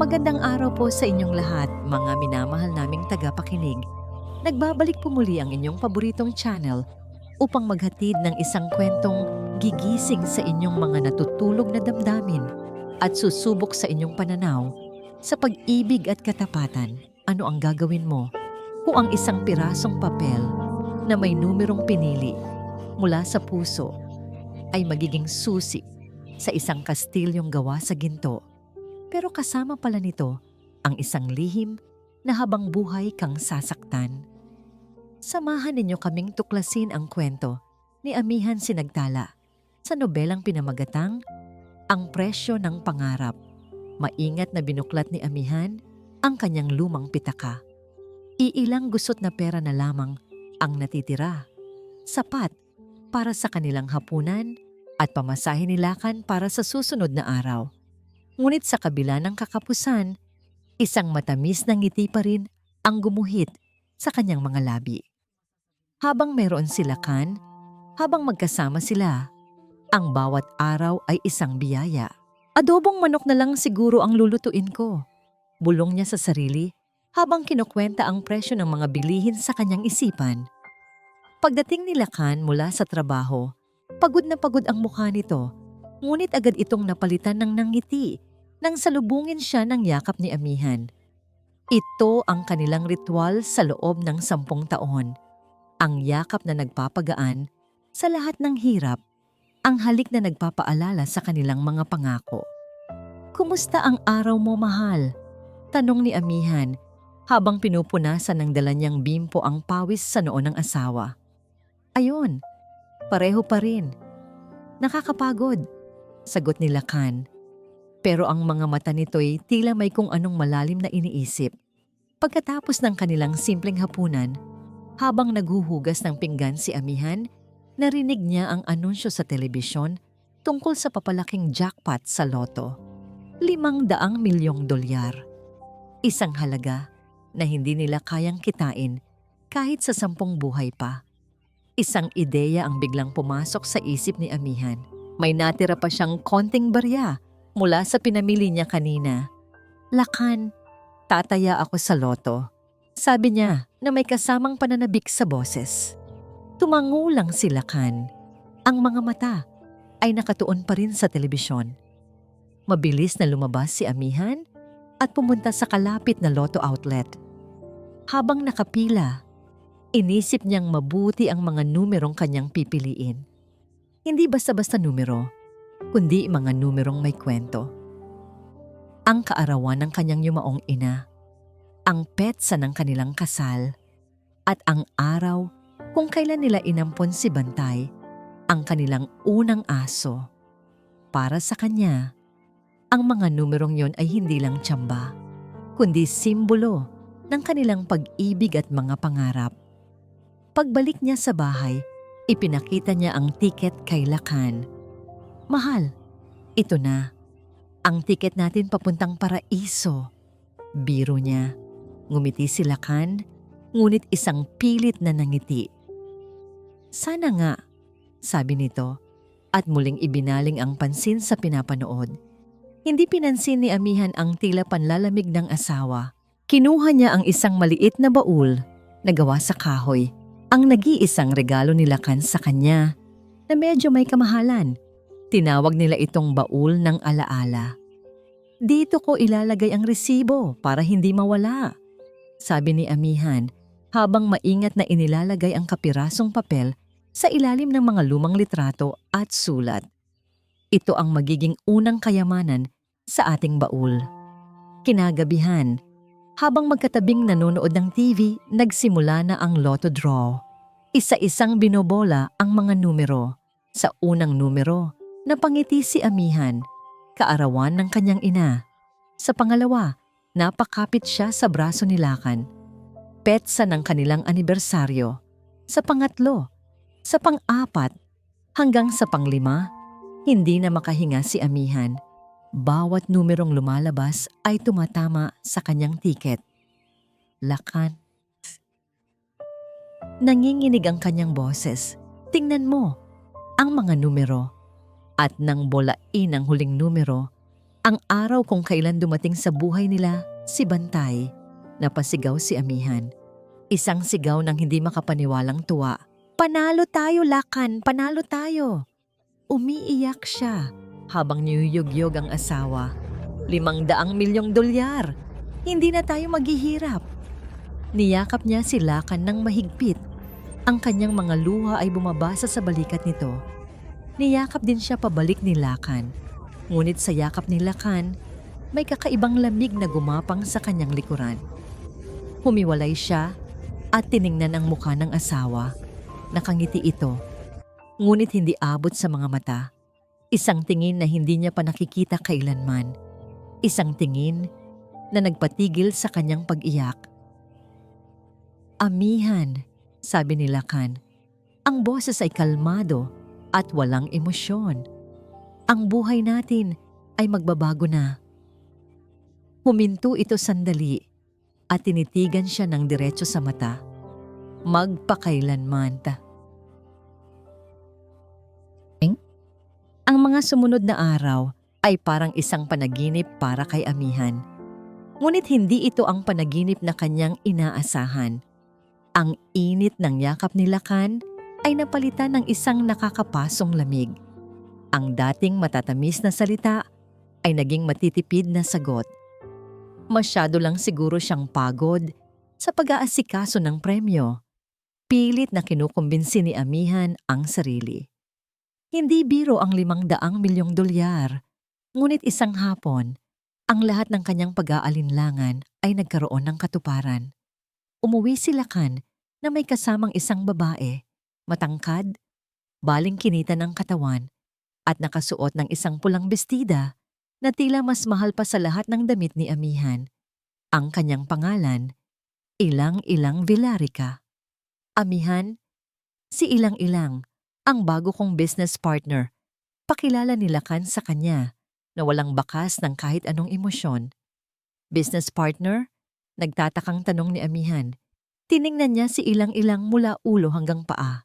Magandang araw po sa inyong lahat, mga minamahal naming tagapakinig. Nagbabalik po muli ang inyong paboritong channel upang maghatid ng isang kwentong gigising sa inyong mga natutulog na damdamin at susubok sa inyong pananaw sa pag-ibig at katapatan. Ano ang gagawin mo kung ang isang pirasong papel na may numerong pinili mula sa puso ay magiging susi sa isang kastilyong gawa sa ginto? Pero kasama pala nito ang isang lihim na habang buhay kang sasaktan. Samahan ninyo kaming tuklasin ang kwento ni Amihan Sinagtala sa nobelang pinamagatang Ang Presyo ng Pangarap. Maingat na binuklat ni Amihan ang kanyang lumang pitaka. Iilang gusot na pera na lamang ang natitira. Sapat para sa kanilang hapunan at pamasahe ni Lakan para sa susunod na araw. Ngunit sa kabila ng kakapusan, isang matamis na ngiti pa rin ang gumuhit sa kanyang mga labi. Habang mayroon si Lakan, habang magkasama sila, ang bawat araw ay isang biyaya. Adobong manok na lang siguro ang lulutuin ko, bulong niya sa sarili habang kinukwenta ang presyo ng mga bilihin sa kanyang isipan. Pagdating ni Lakan mula sa trabaho, pagod na pagod ang mukha nito. Ngunit agad itong napalitan ng nangiti nang salubungin siya ng yakap ni Amihan. Ito ang kanilang ritual sa loob ng 10 taon. Ang yakap na nagpapagaan sa lahat ng hirap, ang halik na nagpapaalala sa kanilang mga pangako. "Kumusta ang araw mo, mahal?" tanong ni Amihan habang pinupunasan ng dala niyang bimpo ang pawis sa noo ng asawa. "Ayun, pareho pa rin. Nakakapagod," sagot ni Lakan. Pero ang mga mata nito'y tila may kung anong malalim na iniisip. Pagkatapos ng kanilang simpleng hapunan, habang naghuhugas ng pinggan si Amihan, narinig niya ang anunsyo sa telebisyon tungkol sa papalaking jackpot sa loto. 500 milyong dolyar. Isang halaga na hindi nila kayang kitain kahit sa 10 buhay pa. Isang ideya ang biglang pumasok sa isip ni Amihan. May natira pa siyang konting barya mula sa pinamili niya kanina. "Lakan, tataya ako sa loto," sabi niya na may kasamang pananabik sa boses. Tumango lang si Lakan. Ang mga mata ay nakatuon pa rin sa telebisyon. Mabilis na lumabas si Amihan at pumunta sa kalapit na loto outlet. Habang nakapila, inisip niyang mabuti ang mga numerong kanyang pipiliin. Hindi basta-basta numero, kundi mga numerong may kwento. Ang kaarawan ng kanyang yumaong ina, ang petsa ng kanilang kasal, at ang araw kung kailan nila inampon si Bantay, ang kanilang unang aso. Para sa kanya, ang mga numerong yon ay hindi lang tsamba, kundi simbolo ng kanilang pag-ibig at mga pangarap. Pagbalik niya sa bahay, ipinakita niya ang tiket kay Lakan. "Mahal, ito na. Ang tiket natin papuntang paraiso." Biro niya. Ngumiti si Lakan, ngunit isang pilit na nangiti. "Sana nga," sabi nito, at muling ibinaling ang pansin sa pinapanood. Hindi pinansin ni Amihan ang tila panlalamig ng asawa. Kinuha niya ang isang maliit na baul na gawa sa kahoy, ang nag-iisang regalo ni Lakan sa kanya na medyo may kamahalan. Tinawag nila itong baul ng alaala. "Dito ko ilalagay ang resibo para hindi mawala," sabi ni Amihan habang maingat na inilalagay ang kapirasong papel sa ilalim ng mga lumang litrato at sulat. "Ito ang magiging unang kayamanan sa ating baul." Kinagabihan, habang magkatabing nanonood ng TV, nagsimula na ang lotto draw. Isa-isang binobola ang mga numero. Sa unang numero, napangiti si Amihan, kaarawan ng kanyang ina. Sa pangalawa, napakapit siya sa braso ni Lakan, petsa ng kanilang anibersaryo. Sa pangatlo, sa pang-apat, hanggang sa pang-5, hindi na makahinga si Amihan. Bawat numerong lumalabas ay tumatama sa kanyang tiket. "Lakan." Nanginginig ang kanyang boses. "Tingnan mo ang mga numero." At nang bolain ang huling numero, Ang araw kung kailan dumating sa buhay nila si Bantay, napasigaw si Amihan. Isang sigaw ng hindi makapaniwalang tuwa. "Panalo tayo, Lakan! Panalo tayo!" Umiiyak siya habang niyuyugyog ang asawa. 500 milyong dolyar! Hindi na tayo maghihirap. Niyakap niya si Lakan ng mahigpit. Ang kanyang mga luha ay bumabasa sa balikat nito. Niyakap din siya pabalik ni Lakan. Ngunit sa yakap ni Lakan, may kakaibang lamig na gumapang sa kanyang likuran. Humiwalay siya at tiningnan ang mukha ng asawa. Nakangiti ito, ngunit hindi abot sa mga mata. Isang tingin na hindi niya pa nakikita kailanman. Isang tingin na nagpatigil sa kanyang pag-iyak. "Amihan," sabi ni Lakan. Ang boses ay kalmado at walang emosyon. "Ang buhay natin ay magbabago na." Huminto ito sandali at tinitigan siya ng diretso sa mata. Magpakailanman. Ang mga sumunod na araw ay parang isang panaginip para kay Amihan. Ngunit hindi ito ang panaginip na kanyang inaasahan. Ang init ng yakap ni Lakan ay napalitan ng isang nakakapasong lamig. Ang dating matatamis na salita ay naging matitipid na sagot. Masyado lang siguro siyang pagod sa pag-aasikaso ng premyo. Pilit na kinukumbinsi ni Amihan ang sarili. Hindi biro ang 500 milyong dolyar, ngunit isang hapon, ang lahat ng kanyang pag-aalinlangan ay nagkaroon ng katuparan. Umuwi si Lakan na may kasamang isang babae, matangkad, baling kinita ng katawan, at nakasuot ng isang pulang bestida na tila mas mahal pa sa lahat ng damit ni Amihan. Ang kanyang pangalan, Ilang-Ilang Villarica. Amihan, si Ilang-Ilang, ang bago kong business partner. Pakilala ni Lakan sa kanya na walang bakas ng kahit anong emosyon. "Business partner?" Nagtatakang tanong ni Amihan. Tiningnan niya si Ilang-Ilang mula ulo hanggang paa.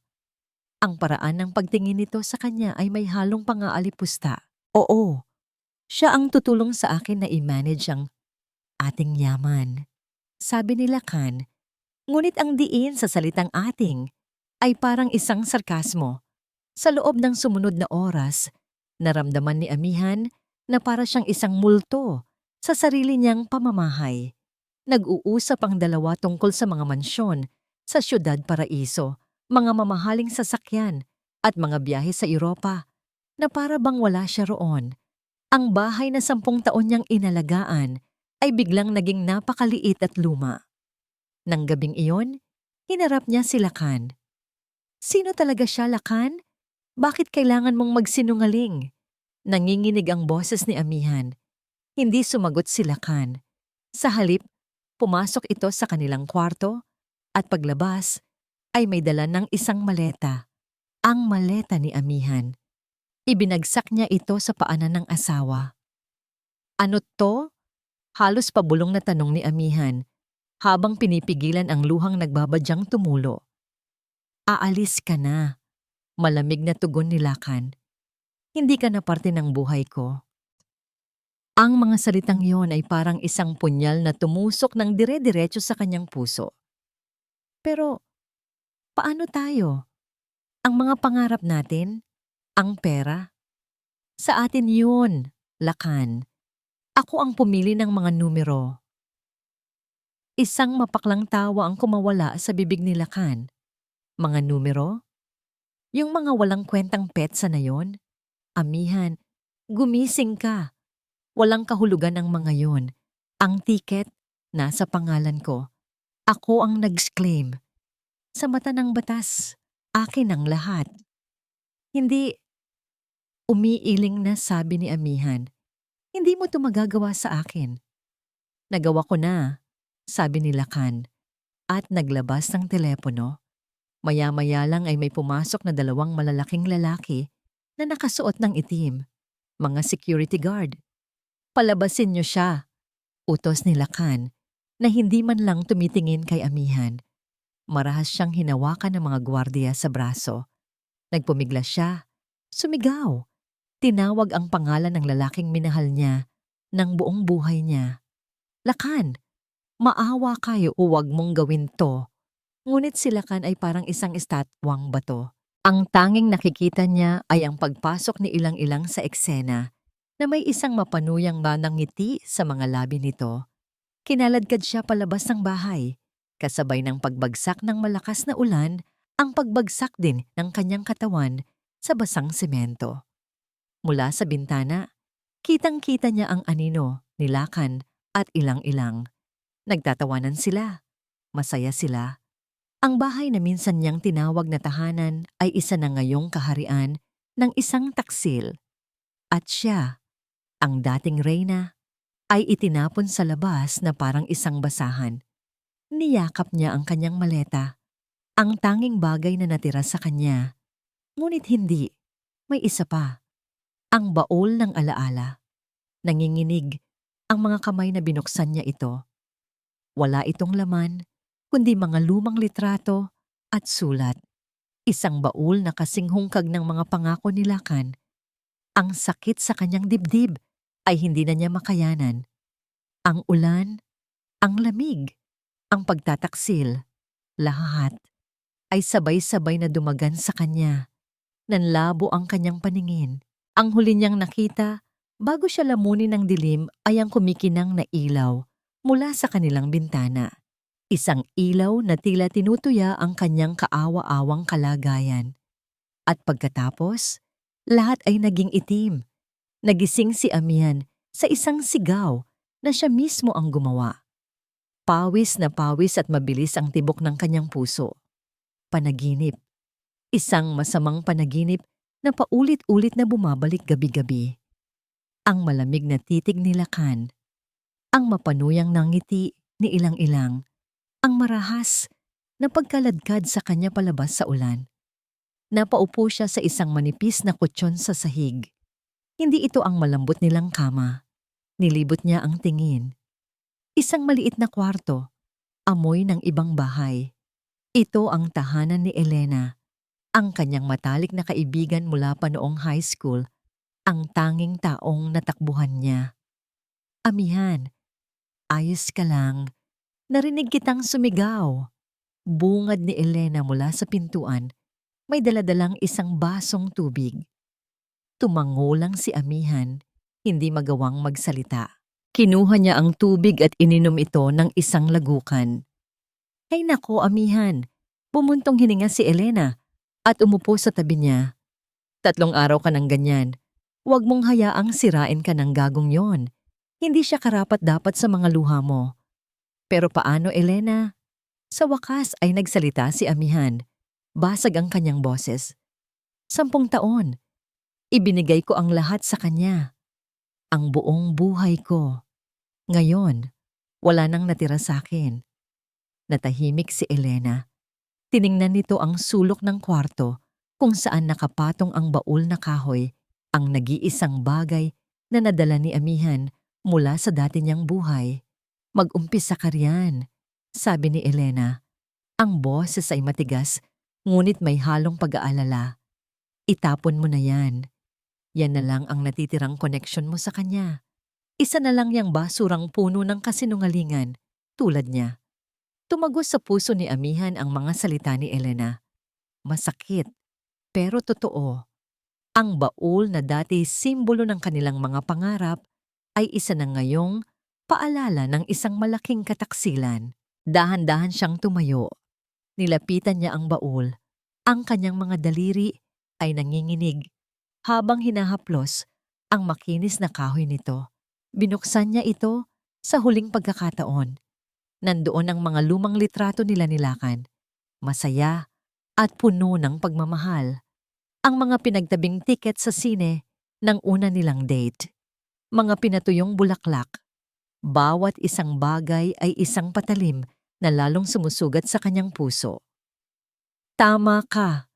Ang paraan ng pagtingin nito sa kanya ay may halong pang-aalipusta. "Oo, siya ang tutulong sa akin na i-manage ang ating yaman," sabi ni Lakan. Ngunit ang diin sa salitang ating ay parang isang sarkasmo. Sa loob ng sumunod na oras, naramdaman ni Amihan na para siyang isang multo sa sarili niyang pamamahay. Nag-uusap ang dalawa tungkol sa mga mansyon sa Siyudad Paraiso, mga mamahaling sasakyan at mga biyahe sa Europa na para bang wala siya roon. Ang bahay na 10 taon niyang inalagaan ay biglang naging napakaliit at luma. Nang gabing iyon, hinarap niya si Lakan. "Sino talaga siya, Lakan? Bakit kailangan mong magsinungaling?" Nanginginig ang boses ni Amihan. Hindi sumagot si Lakan. Sa halip, pumasok ito sa kanilang kwarto at paglabas ay may dala ng isang maleta. Ang maleta ni Amihan. Ibinagsak niya ito sa paanan ng asawa. "Ano to?" Halos pabulong na tanong ni Amihan habang pinipigilan ang luhang nagbabadyang tumulo. "Aalis ka na," malamig na tugon ni Lakan. "Hindi ka na parte ng buhay ko." Ang mga salitang iyon ay parang isang punyal na tumusok ng dire-diretso sa kanyang puso. Pero, paano tayo? Ang mga pangarap natin? Ang pera? Sa atin yun, Lakan. Ako ang pumili ng mga numero. Isang mapaklang tawa ang kumawala sa bibig ni Lakan. Mga numero? Yung mga walang kwentang petsa na yon? Amihan, gumising ka. Walang kahulugan ang mga yon. Ang tiket, nasa pangalan ko. Ako ang nag-claim. Sa mata ng batas, akin ang lahat. Hindi, umiiling na sabi ni Amihan. Hindi mo ito magagawa sa akin. Nagawa ko na, sabi ni Lakan. At naglabas ng telepono. Maya-maya lang ay may pumasok na 2 malalaking lalaki na nakasuot ng itim. Mga security guard. "Palabasin niyo siya," utos ni Lakan na hindi man lang tumitingin kay Amihan. Marahas siyang hinawakan ng mga gwardiya sa braso. Nagpumiglas siya. Sumigaw. Tinawag ang pangalan ng lalaking minahal niya ng buong buhay niya. Lakan, maawa kayo, huwag mong gawin to. Ngunit si Lakan ay parang isang estatwang bato. Ang tanging nakikita niya ay ang pagpasok ni ilang-ilang sa eksena na may isang mapanuyang manang ngiti sa mga labi nito. Kinaladkad siya palabas ng bahay, kasabay ng pagbagsak ng malakas na ulan, ang pagbagsak din ng kanyang katawan sa basang semento. Mula sa bintana, kitang-kita niya ang anino, nilakan at ilang-ilang. Nagtatawanan sila, masaya sila. Ang bahay na minsan niyang tinawag na tahanan ay isa na ngayong kaharian ng isang taksil. At siya, ang dating reyna, ay itinapon sa labas na parang isang basahan. Niyakap niya ang kanyang maleta, ang tanging bagay na natira sa kanya. Ngunit hindi, may isa pa, ang baol ng alaala. Nanginginig ang mga kamay na binuksan niya ito. Wala itong laman, kundi mga lumang litrato at sulat. Isang baul na kasing hungkag ng mga pangako ni Lakan. Ang sakit sa kanyang dibdib ay hindi na niya makayanan. Ang ulan, ang lamig, ang pagtataksil, lahat ay sabay-sabay na dumagan sa kanya. Nanlabo ang kanyang paningin. Ang huli niyang nakita, bago siya lamunin ng dilim, ay ang kumikinang na ilaw mula sa kanilang bintana. Isang ilaw na tila tinutuya ang kanyang kaawa-awang kalagayan. At pagkatapos, lahat ay naging itim. Nagising si Amihan sa isang sigaw na siya mismo ang gumawa. Pawis na pawis at mabilis ang tibok ng kanyang puso. Panaginip. Isang masamang panaginip na paulit-ulit na bumabalik gabi-gabi. Ang malamig na titig ni Lakan. Ang mapanuyang nangiti ni ilang-ilang. Ang marahas na pagkaladkad sa kanya palabas sa ulan. Napaupo siya sa isang manipis na kutsyon sa sahig. Hindi ito ang malambot nilang kama. Nilibot niya ang tingin. Isang maliit na kwarto, amoy ng ibang bahay. Ito ang tahanan ni Elena, ang kanyang matalik na kaibigan mula pa noong high school, ang tanging taong natakbuhan niya. Amihan, ayos ka lang. Narinig kitang sumigaw. Bungad ni Elena mula sa pintuan. May daladalang isang basong tubig. Tumango lang si Amihan, hindi magawang magsalita. Kinuha niya ang tubig at ininom ito ng isang lagukan. Ay nako, Amihan, bumuntong hininga si Elena at umupo sa tabi niya. 3 araw ka ng ganyan. Huwag mong hayaang sirain ka ng gagong yon. Hindi siya karapat-dapat sa mga luha mo. Pero paano, Elena? Sa wakas ay nagsalita si Amihan. Basag ang kanyang boses. 10 taon. Ibinigay ko ang lahat sa kanya. Ang buong buhay ko. Ngayon, wala nang natira sa akin. Natahimik si Elena. Tiningnan nito ang sulok ng kwarto kung saan nakapatong ang baul na kahoy, ang nag-iisang bagay na nadala ni Amihan mula sa dati niyang buhay. Mag-umpisa ka riyan, sabi ni Elena. Ang boses ay matigas, ngunit may halong pag-aalala. Itapon mo na yan. Yan na lang ang natitirang koneksyon mo sa kanya. Isa na lang yang basurang puno ng kasinungalingan, tulad niya. Tumagos sa puso ni Amihan ang mga salita ni Elena. Masakit, pero totoo. Ang baul na dati simbolo ng kanilang mga pangarap ay isa na ngayong paalala ng isang malaking kataksilan. Dahan-dahan siyang tumayo. Nilapitan niya ang baul. Ang kanyang mga daliri ay nanginginig habang hinahaplos ang makinis na kahoy nito. Binuksan niya ito sa huling pagkakataon. Nandoon ang mga lumang litrato nila ni Lakan. Masaya at puno ng pagmamahal. Ang mga pinagtabing tiket sa sine ng una nilang date. Mga pinatuyong bulaklak. Bawat isang bagay ay isang patalim na lalong sumusugat sa kanyang puso. Tama ka,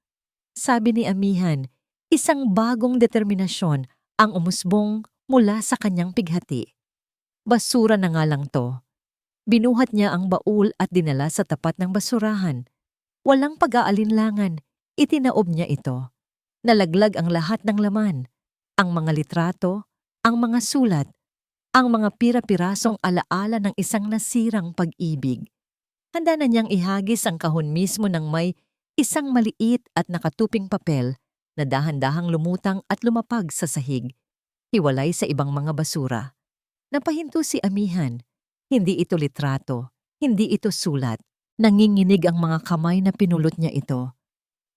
sabi ni Amihan, isang bagong determinasyon ang umusbong mula sa kanyang pighati. Basura na nga lang to. Binuhat niya ang baul at dinala sa tapat ng basurahan. Walang pag-aalinlangan, itinaob niya ito. Nalaglag ang lahat ng laman, ang mga litrato, ang mga sulat, ang mga pira-pirasong alaala ng isang nasirang pag-ibig. Handa na niyang ihagis ang kahon mismo ng may isang maliit at nakatuping papel na dahan-dahang lumutang at lumapag sa sahig, hiwalay sa ibang mga basura. Napahinto si Amihan. Hindi ito litrato, hindi ito sulat. Nanginginig ang mga kamay na pinulot niya ito.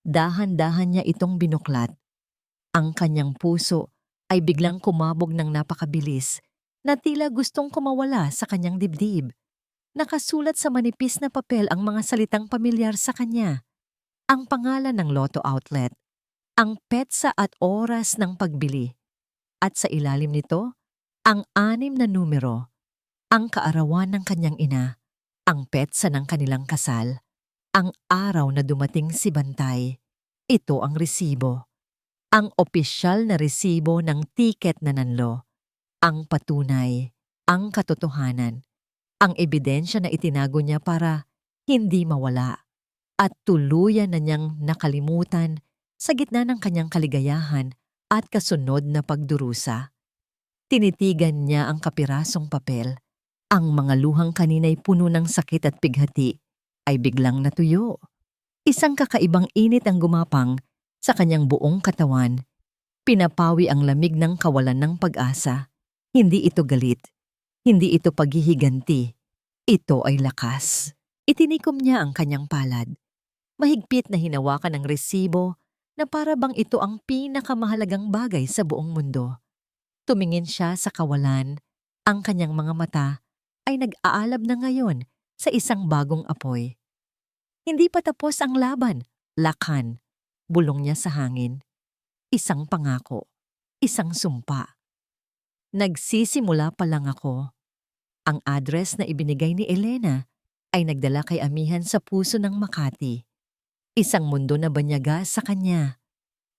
Dahan-dahan niya itong binuklat. Ang kanyang puso ay biglang kumabog ng napakabilis na tila gustong kumawala sa kanyang dibdib. Nakasulat sa manipis na papel ang mga salitang pamilyar sa kanya. Ang pangalan ng Lotto Outlet, ang petsa at oras ng pagbili. At sa ilalim nito, ang 6 na numero, ang kaarawan ng kanyang ina, ang petsa ng kanilang kasal, ang araw na dumating si Bantay. Ito ang resibo. Ang opisyal na resibo ng tiket na nanlo. Ang patunay, ang katotohanan, ang ebidensya na itinago niya para hindi mawala at tuluyan na niyang nakalimutan sa gitna ng kanyang kaligayahan at kasunod na pagdurusa. Tinitigan niya ang kapirasong papel. Ang mga luhang kanina'y puno ng sakit at pighati ay biglang natuyo. Isang kakaibang init ang gumapang sa kanyang buong katawan. Pinapawi ang lamig ng kawalan ng pag-asa. Hindi ito galit. Hindi ito paghihiganti. Ito ay lakas. Itinikom niya ang kanyang palad. Mahigpit na hinawakan ng resibo na para bang ito ang pinakamahalagang bagay sa buong mundo. Tumingin siya sa kawalan. Ang kanyang mga mata ay nag-aalab na ngayon sa isang bagong apoy. Hindi pa tapos ang laban. Lakhan. Bulong niya sa hangin. Isang pangako. Isang sumpa. Nagsisimula pa lang ako. Ang address na ibinigay ni Elena ay nagdala kay Amihan sa puso ng Makati. Isang mundo na banyaga sa kanya.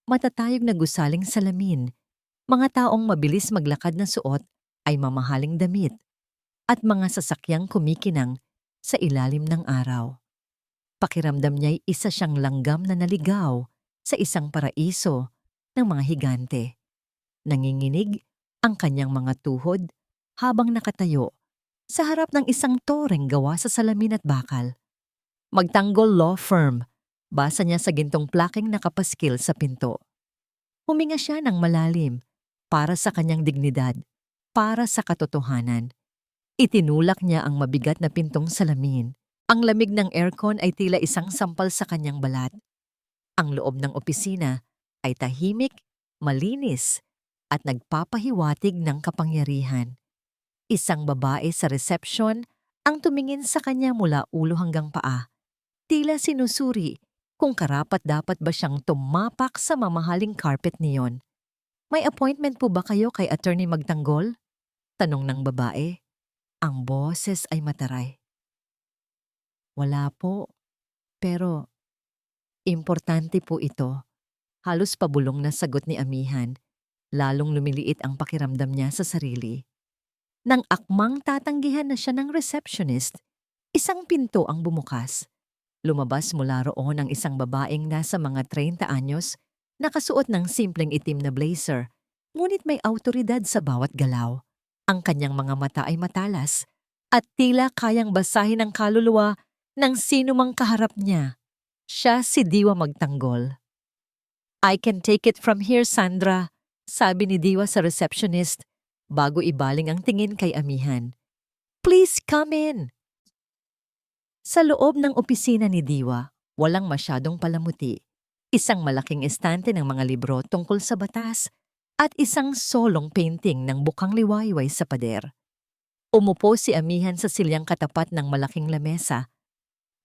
Matatayog na gusaling salamin. Mga taong mabilis maglakad na suot ay mamahaling damit. At mga sasakyang kumikinang sa ilalim ng araw. Pakiramdam niya'y isa siyang langgam na naligaw sa isang paraiso ng mga higante. Nanginginig ang kanyang mga tuhod habang nakatayo sa harap ng isang toreng gawa sa salamin at bakal. Magtanggol Law Firm, basa niya sa gintong plaking nakapaskil sa pinto. Huminga siya ng malalim para sa kanyang dignidad, para sa katotohanan. Itinulak niya ang mabigat na pintong salamin. Ang lamig ng aircon ay tila isang sampal sa kanyang balat. Ang loob ng opisina ay tahimik, malinis, at nagpapahiwatig ng kapangyarihan. Isang babae sa reception ang tumingin sa kanya mula ulo hanggang paa. Tila sinusuri kung karapat-dapat ba siyang tumapak sa mamahaling carpet niyon. May appointment po ba kayo kay Attorney Magtanggol? Tanong ng babae. Ang boses ay mataray. Wala po, pero importante po ito. Halos pabulong na sagot ni Amihan. Lalong lumiliit ang pakiramdam niya sa sarili. Nang akmang tatanggihan na siya ng receptionist, isang pinto ang bumukas. Lumabas mula roon ang isang babaeng nasa mga 30 anyos, nakasuot ng simpleng itim na blazer, ngunit may awtoridad sa bawat galaw. Ang kanyang mga mata ay matalas at tila kayang basahin ang kaluluwa ng sino mang kaharap niya. Siya si Diwa Magtanggol. I can take it from here, Sandra, sabi ni Diwa sa receptionist bago ibaling ang tingin kay Amihan. Please come in. Sa loob ng opisina ni Diwa, walang masyadong palamuti. Isang malaking estante ng mga libro tungkol sa batas at isang solong painting ng bukang liwayway sa pader. Umupo si Amihan sa silyang katapat ng malaking lamesa.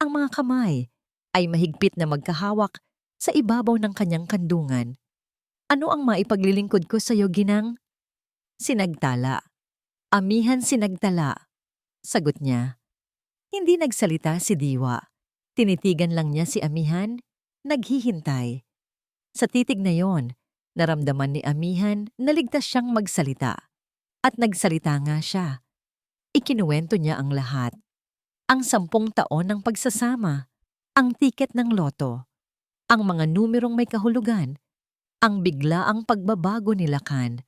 Ang mga kamay ay mahigpit na magkahawak sa ibabaw ng kanyang kandungan. Ano ang maipaglilingkod ko sa iyo, Ginang? Sinagtala. Amihan sinagtala. Sagot niya. Hindi nagsalita si Diwa. Tinitigan lang niya si Amihan, naghihintay. Sa titig na yon, naramdaman ni Amihan na ligtas siyang magsalita. At nagsalita nga siya. Ikinuwento niya ang lahat. Ang 10 taon ng pagsasama, ang tiket ng loto, ang mga numerong may kahulugan, ang biglaang pagbabago ni Lakan,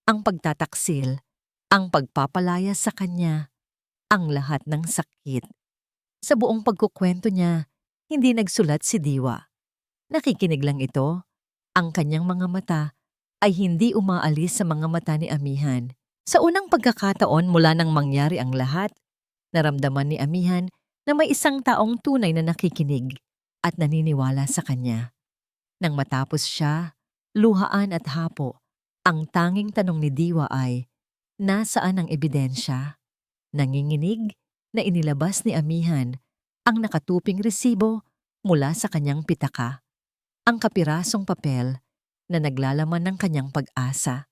ang pagtataksil, ang pagpapalaya sa kanya, ang lahat ng sakit. Sa buong pagkukwento niya, hindi nagsulat si Diwa. Nakikinig lang ito. Ang kanyang mga mata ay hindi umaalis sa mga mata ni Amihan. Sa unang pagkakataon mula nang mangyari ang lahat, naramdaman ni Amihan na may isang taong tunay na nakikinig at naniniwala sa kanya. Nang matapos siya, luhaan at hapo, ang tanging tanong ni Diwa ay, nasaan ang ebidensya? Nanginginig na inilabas ni Amihan ang nakatuping resibo mula sa kanyang pitaka. Ang kapirasong papel na naglalaman ng kanyang pag-asa.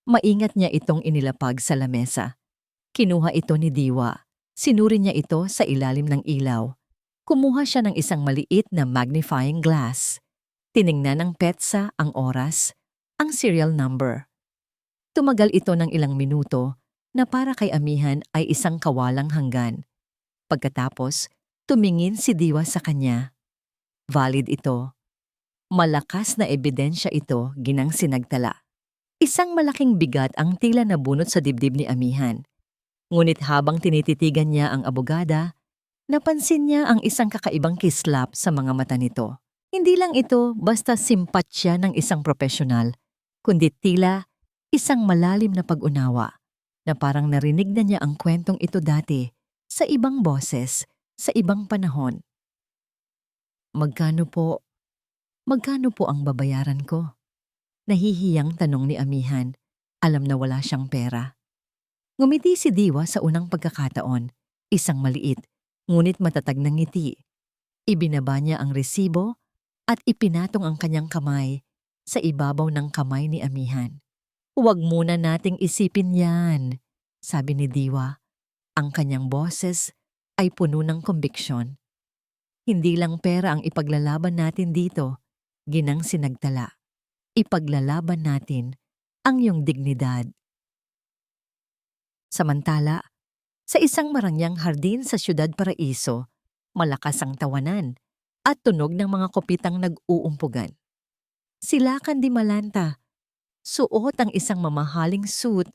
Maingat niya itong inilapag sa lamesa. Kinuha ito ni Diwa. Sinuri niya ito sa ilalim ng ilaw. Kumuha siya ng isang maliit na magnifying glass. Tiningnan ng petsa ang oras, ang serial number. Tumagal ito ng ilang minuto na para kay Amihan ay isang kawalang hanggan. Pagkatapos, tumingin si Diwa sa kanya. Valid ito. Malakas na ebidensya ito, ginang sinagtala. Isang malaking bigat ang tila nabunot sa dibdib ni Amihan. Ngunit habang tinititigan niya ang abogada, napansin niya ang isang kakaibang kislap sa mga mata nito. Hindi lang ito basta simpatsya ng isang profesional, kundi tila isang malalim na pag-unawa na parang narinig na niya ang kwentong ito dati sa ibang boses, sa ibang panahon. Magkano po ang babayaran ko? Nahihiyang tanong ni Amihan. Alam na wala siyang pera. Ngumiti si Diwa sa unang pagkakataon, isang maliit, ngunit matatag na ngiti. Ibinaba niya ang resibo at ipinatong ang kanyang kamay sa ibabaw ng kamay ni Amihan. Huwag muna nating isipin yan, sabi ni Diwa. Ang kanyang boses ay puno ng kombiksyon. Hindi lang pera ang ipaglalaban natin dito, ginang sinagtala. Ipaglalaban natin ang iyong dignidad. Samantala, sa isang marangyang hardin sa Siyudad Paraiso, malakas ang tawanan at tunog ng mga kopitang nag-uumpugan. Si Lakan Di Malanta, suot ang isang mamahaling suit,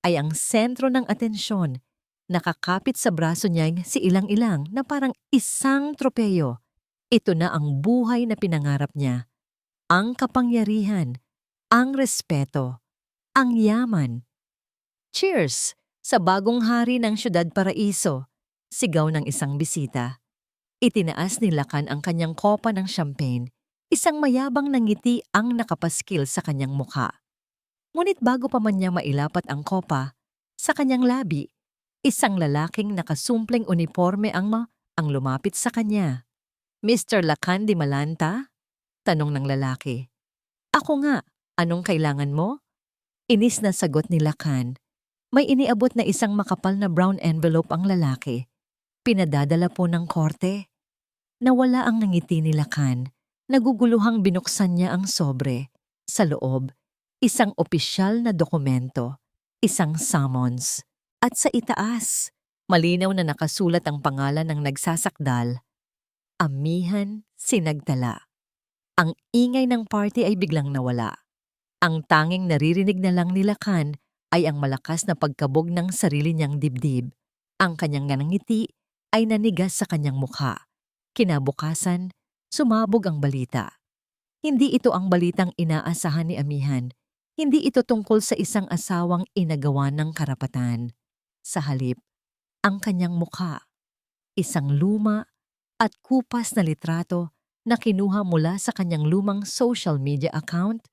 ay ang sentro ng atensyon. Nakakapit sa braso niya si ilang-ilang na parang isang tropeyo. Ito na ang buhay na pinangarap niya. Ang kapangyarihan, ang respeto, ang yaman. Cheers! Sa bagong hari ng Siyudad Paraiso, sigaw ng isang bisita. Itinaas ni Lakan ang kanyang kopa ng champagne, isang mayabang na ngiti ang nakapaskil sa kanyang mukha. Ngunit bago pa man niya mailapat ang kopa, sa kanyang labi, isang lalaking nakasumpleng uniforme ang lumapit sa kanya. Mr. Lakan Di Malanta? Tanong ng lalaki. Ako nga, anong kailangan mo? Inis na sagot ni Lakan. May iniabot na isang makapal na brown envelope ang lalaki. Pinadadala po ng korte. Nawala ang ngiti ni Lakan. Naguguluhang binuksan niya ang sobre. Sa loob, isang opisyal na dokumento, isang summons. At sa itaas, malinaw na nakasulat ang pangalan ng nagsasakdal. Amihan Sinagtala. Ang ingay ng party ay biglang nawala. Ang tanging naririnig na lang ni Lakan ay ang malakas na pagkabog ng sarili niyang dibdib. Ang kanyang ngiti ay nanigas sa kanyang mukha. Kinabukasan, sumabog ang balita. Hindi ito ang balitang inaasahan ni Amihan. Hindi ito tungkol sa isang asawang inagawa ng karapatan. Sa halip, ang kanyang mukha, isang luma at kupas na litrato na kinuha mula sa kanyang lumang social media account,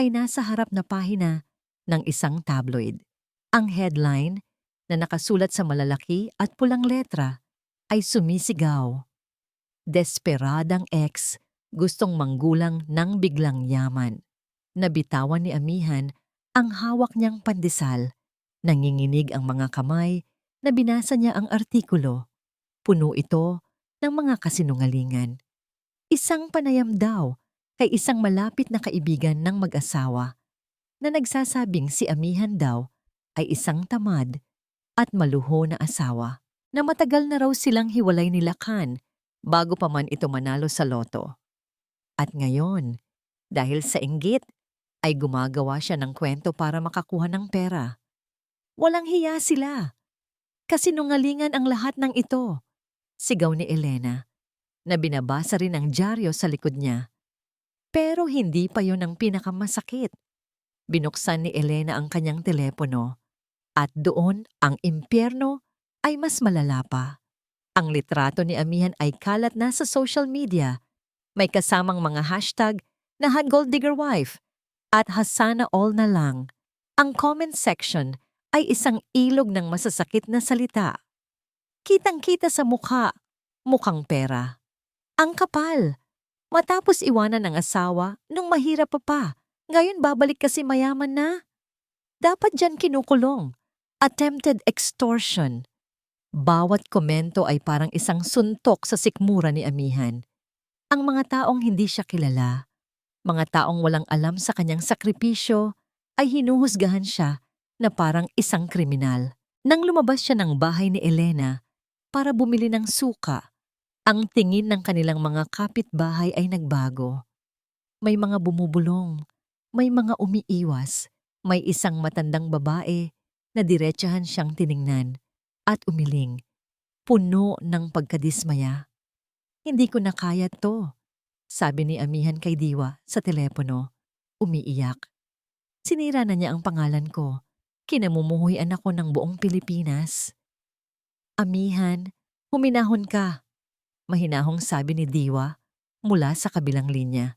ay nasa harap na pahina ng isang tabloid. Ang headline na nakasulat sa malalaki at pulang letra ay sumisigaw. Desperadang ex, gustong manggulang ng biglang yaman. Nabitawan ni Amihan ang hawak niyang pandesal. Nanginginig ang mga kamay na binasa niya ang artikulo. Puno ito ng mga kasinungalingan. Isang panayam daw kay isang malapit na kaibigan ng mag-asawa na nagsasabing si Amihan daw ay isang tamad at maluho na asawa na matagal na raw silang hiwalay ni Lakan bago pa man ito manalo sa loto. At ngayon, dahil sa inggit, ay gumagawa siya ng kwento para makakuha ng pera. Walang hiya sila. Kasinungalingan ang lahat ng ito, sigaw ni Elena, na binabasa rin ang dyaryo sa likod niya. Pero hindi pa yon ang pinakamasakit. Binuksan ni Elena ang kanyang telepono at doon ang impyerno ay mas malala pa. Ang litrato ni Amihan ay kalat na sa social media. May kasamang mga hashtag na Gold Digger Wife at Hasana All na lang. Ang comment section ay isang ilog ng masasakit na salita. Kitang-kita sa mukha, mukhang pera. Ang kapal. Matapos iwanan ng asawa nung mahirap pa. Ngayon babalik kasi mayaman na. Dapat dyan kinukulong. Attempted extortion. Bawat komento ay parang isang suntok sa sikmura ni Amihan. Ang mga taong hindi siya kilala, mga taong walang alam sa kanyang sakripisyo, ay hinuhusgahan siya na parang isang kriminal. Nang lumabas siya ng bahay ni Elena para bumili ng suka, ang tingin ng kanilang mga kapitbahay ay nagbago. May mga bumubulong, may mga umiiwas, may isang matandang babae na diretsahan siyang tiningnan at umiling, puno ng pagkadismaya. Hindi ko na kaya to, sabi ni Amihan kay Diwa sa telepono, umiiyak. Sinira na niya ang pangalan ko. Kinamumuhuyan ako ng buong Pilipinas. Amihan, huminahon ka, mahinahong sabi ni Diwa mula sa kabilang linya.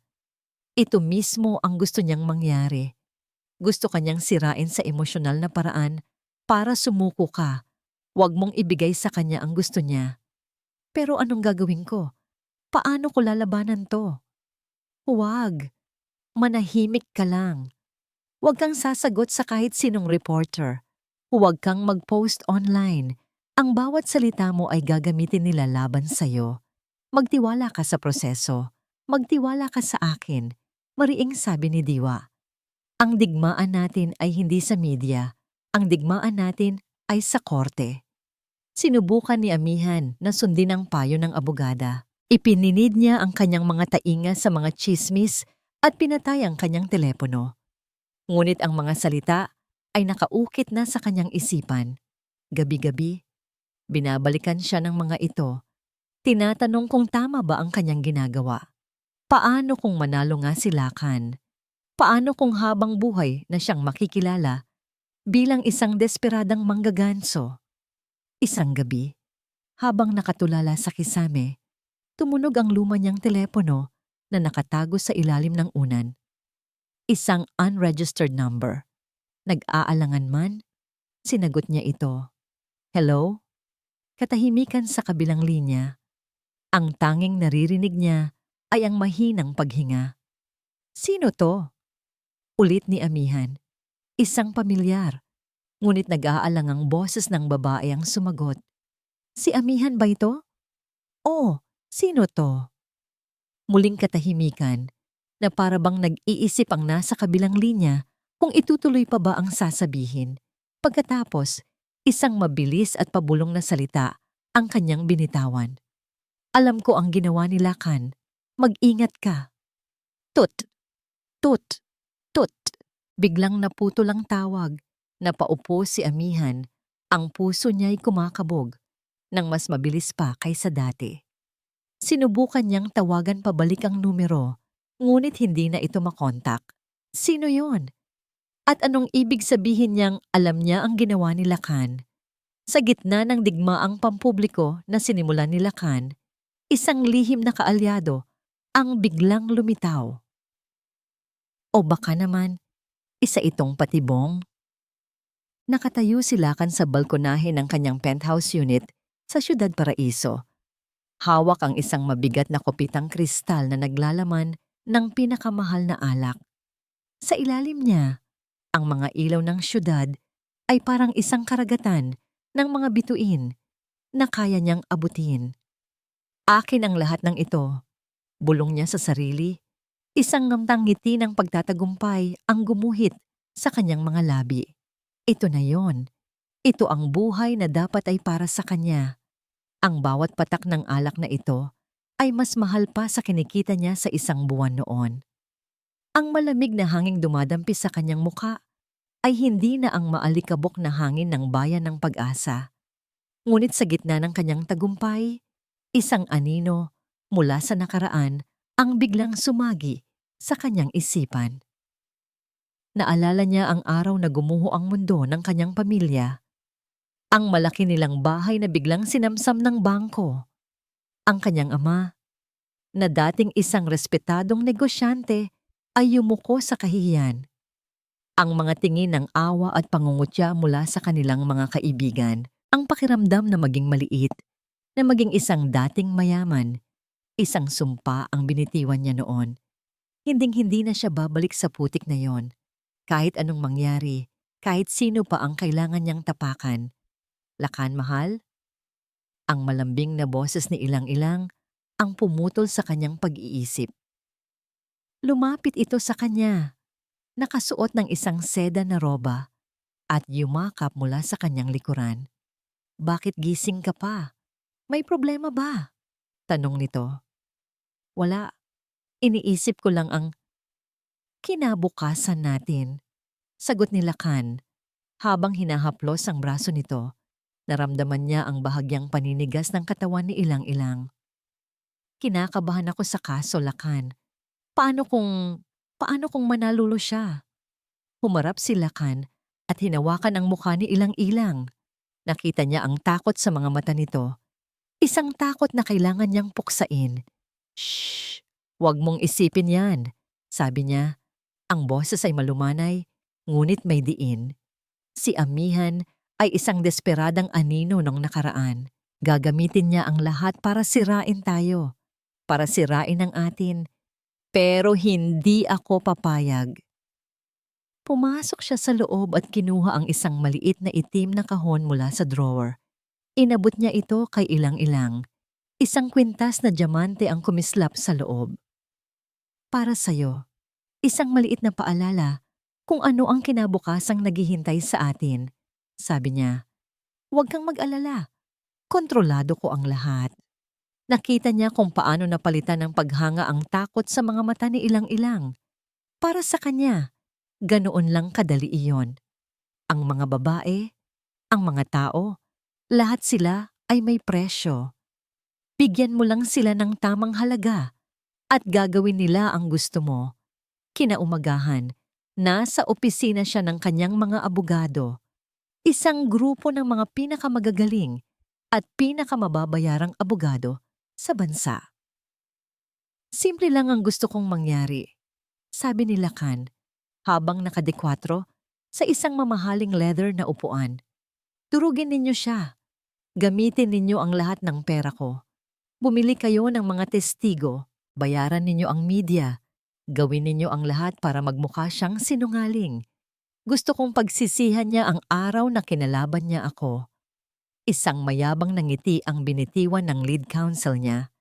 Ito mismo ang gusto niyang mangyari. Gusto kanyang sirain sa emosyonal na paraan para sumuko ka. Huwag mong ibigay sa kanya ang gusto niya. Pero anong gagawin ko? Paano ko lalabanan to? Huwag. Manahimik ka lang. Huwag kang sasagot sa kahit sinong reporter. Huwag kang mag-post online. Ang bawat salita mo ay gagamitin nila laban sa'yo. Magtiwala ka sa proseso. Magtiwala ka sa akin. Mariing sabi ni Diwa. Ang digmaan natin ay hindi sa media. Ang digmaan natin ay sa korte. Sinubukan ni Amihan na sundin ang payo ng abogada. Ipininid niya ang kanyang mga tainga sa mga chismis at pinatay ang kanyang telepono. Ngunit ang mga salita ay nakaukit na sa kanyang isipan. Gabi-gabi, binabalikan siya ng mga ito. Tinatanong kung tama ba ang kanyang ginagawa. Paano kung manalo nga si Lakan? Paano kung habang buhay na siyang makikilala bilang isang desperadang manggaganso? Isang gabi, habang nakatulala sa kisame, tumunog ang luma niyang telepono na nakatago sa ilalim ng unan. Isang unregistered number. Nag-aalangan man, sinagot niya ito. Hello? Katahimikan sa kabilang linya. Ang tanging naririnig niya ay ang mahinang paghinga. Sino to? Ulit ni Amihan. Isang pamilyar. Ngunit nag-aalangang boses ng babae ang sumagot. Si Amihan ba ito? Oo, sino to? Muling katahimikan na para bang nag-iisip ang nasa kabilang linya kung itutuloy pa ba ang sasabihin. Pagkatapos, isang mabilis at pabulong na salita ang kanyang binitawan. Alam ko ang ginawa ni Lakan. Mag-ingat ka. Tut, tut, tut. Biglang naputol ang tawag. Napaupo si Amihan. Ang puso niya'y kumakabog nang mas mabilis pa kaysa dati. Sinubukan niyang tawagan pabalik ang numero, ngunit hindi na ito makontak. Sino yon? At anong ibig sabihin niyang alam niya ang ginawa ni Lakan? Sa gitna ng digmaang pampubliko na sinimulan ni Lakan, isang lihim na kaalyado ang biglang lumitaw. O baka naman, isa itong patibong? Nakatayo si Lakan sa balkonahe ng kanyang penthouse unit sa Siyudad Paraiso. Hawak ang isang mabigat na kopitang kristal na naglalaman ng pinakamahal na alak. Sa ilalim niya, ang mga ilaw ng siyudad ay parang isang karagatan ng mga bituin na kaya niyang abutin. Akin ang lahat ng ito, bulong niya sa sarili. Isang ngamtang ngiti ng pagtatagumpay ang gumuhit sa kanyang mga labi. Ito na yon. Ito ang buhay na dapat ay para sa kanya. Ang bawat patak ng alak na ito ay mas mahal pa sa kinikita niya sa isang buwan noon. Ang malamig na hanging dumadampi sa kanyang muka ay hindi na ang maalikabok na hangin ng bayan ng Pag-asa. Ngunit sa gitna ng kanyang tagumpay, isang anino mula sa nakaraan ang biglang sumagi sa kanyang isipan. Naalala niya ang araw na gumuho ang mundo ng kanyang pamilya. Ang malaki nilang bahay na biglang sinamsam ng bangko. Ang kanyang ama, na dating isang respetadong negosyante, ay yumuko sa kahihiyan. Ang mga tingin ng awa at pangungutya mula sa kanilang mga kaibigan, ang pakiramdam na maging maliit, na maging isang dating mayaman, isang sumpa ang binitiwan niya noon. Hinding-hindi na siya babalik sa putik na yon. Kahit anong mangyari, kahit sino pa ang kailangan niyang tapakan. Lakan, mahal? Ang malambing na boses ni Ilang-Ilang ang pumutol sa kanyang pag-iisip. Lumapit ito sa kanya, nakasuot ng isang seda na roba, at yumakap mula sa kanyang likuran. Bakit gising ka pa? May problema ba? Tanong nito. Wala. Iniisip ko lang ang kinabukasan natin. Sagot ni Lakan. Habang hinahaplos ang braso nito, naramdaman niya ang bahagyang paninigas ng katawan ni Ilang-Ilang. Kinakabahan ako sa kaso, Lakan. Paano kung manalolo siya? Humarap si Lakan at hinawakan ang mukha ni Ilang-Ilang. Nakita niya ang takot sa mga mata nito. Isang takot na kailangan niyang puksain. Shh! Huwag mong isipin yan, sabi niya. Ang boses ay malumanay, ngunit may diin. Si Amihan ay isang desperadang anino nung nakaraan. Gagamitin niya ang lahat para sirain tayo, para sirain ang atin. Pero hindi ako papayag. Pumasok siya sa loob at kinuha ang isang maliit na itim na kahon mula sa drawer. Inabot niya ito kay Ilang-Ilang. Isang kwintas na diamante ang kumislap sa loob. Para sa'yo, isang maliit na paalala kung ano ang kinabukasang naghihintay sa atin. Sabi niya, huwag kang mag-alala. Kontrolado ko ang lahat. Nakita niya kung paano napalitan ng paghanga ang takot sa mga mata ni Ilang-Ilang. Para sa kanya, ganoon lang kadali iyon. Ang mga babae, ang mga tao, lahat sila ay may presyo. Bigyan mo lang sila ng tamang halaga at gagawin nila ang gusto mo. Kinaumagahan, nasa opisina siya ng kanyang mga abogado. Isang grupo ng mga pinakamagagaling at pinakamababayarang abogado sa bansa. Simple lang ang gusto kong mangyari, sabi ni Lakan habang nakadekwatro sa isang mamahaling leather na upuan. Durugin ninyo siya. Gamitin ninyo ang lahat ng pera ko. Bumili kayo ng mga testigo. Bayaran ninyo ang media. Gawin ninyo ang lahat para magmukha siyang sinungaling. Gusto kong pagsisihan niya ang araw na kinalaban niya ako. Isang mayabang na ngiti ang binitiwan ng lead counsel niya.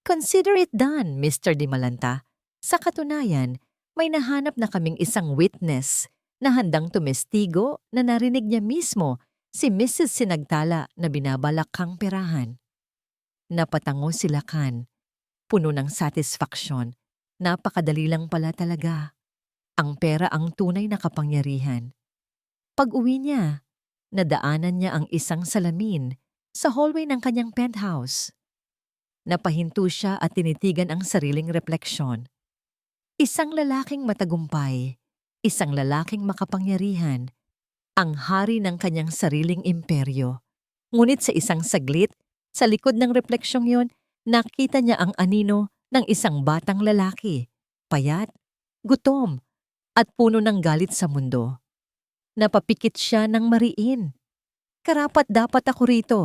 Consider it done, Mr. Di Malanta. Sa katunayan, may nahanap na kaming isang witness na handang tumestigo na narinig niya mismo si Mrs. Sinagtala na binabalak kang perahan. Napatango si Lakan, puno ng satisfaksyon. Napakadali lang pala talaga. Ang pera ang tunay na kapangyarihan. Pag-uwi niya, nadaanan niya ang isang salamin sa hallway ng kanyang penthouse. Napahinto siya at tinitigan ang sariling refleksyon. Isang lalaking matagumpay, isang lalaking makapangyarihan, ang hari ng kanyang sariling imperyo. Ngunit sa isang saglit, sa likod ng refleksyong yon, nakita niya ang anino ng isang batang lalaki, payat, gutom, at puno ng galit sa mundo. Napapikit siya ng mariin. Karapat dapat ako rito.